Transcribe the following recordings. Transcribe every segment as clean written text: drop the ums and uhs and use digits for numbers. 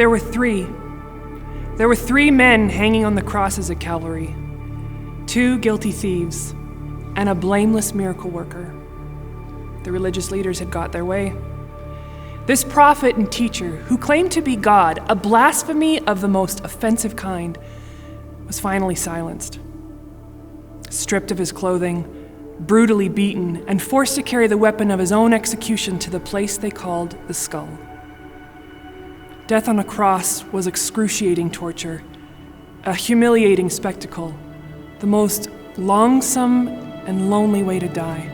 There were three. There were 3 men hanging on the crosses at Calvary, 2 guilty thieves, and a blameless miracle worker. The religious leaders had got their way. This prophet and teacher, who claimed to be God, a blasphemy of the most offensive kind, was finally silenced. Stripped of his clothing, brutally beaten, and forced to carry the weapon of his own execution to the place they called the skull. Death on a cross was excruciating torture, a humiliating spectacle, the most longsome and lonely way to die.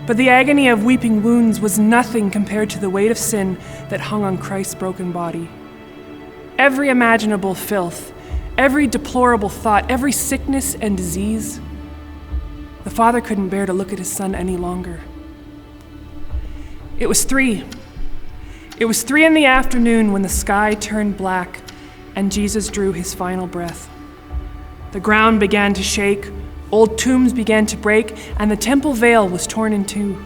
But the agony of weeping wounds was nothing compared to the weight of sin that hung on Christ's broken body. Every imaginable filth, every deplorable thought, every sickness and disease. The Father couldn't bear to look at his Son any longer. It was 3. It was 3 in the afternoon when the sky turned black and Jesus drew his final breath. The ground began to shake, old tombs began to break, and the temple veil was torn in 2.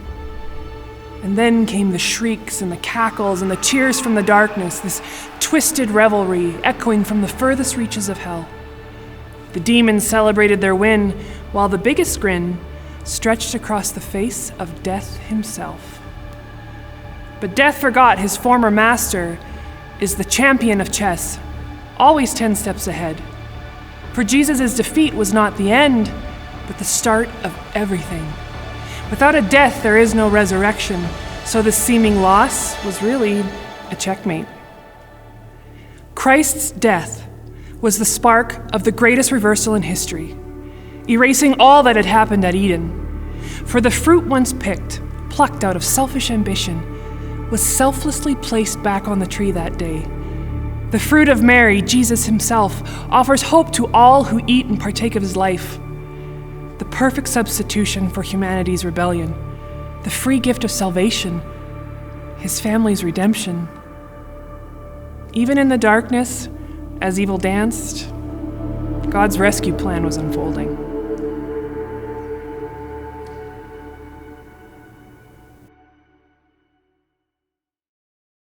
And then came the shrieks and the cackles and the cheers from the darkness, this twisted revelry echoing from the furthest reaches of hell. The demons celebrated their win, while the biggest grin stretched across the face of Death himself. But Death forgot his former master is the champion of chess, always 10 steps ahead. For Jesus' defeat was not the end, but the start of everything. Without a death, there is no resurrection, so the seeming loss was really a checkmate. Christ's death was the spark of the greatest reversal in history, erasing all that had happened at Eden. For the fruit once plucked out of selfish ambition, was selflessly placed back on the tree that day. The fruit of Mary, Jesus himself, offers hope to all who eat and partake of his life. The perfect substitution for humanity's rebellion, the free gift of salvation, his family's redemption. Even in the darkness, as evil danced, God's rescue plan was unfolding.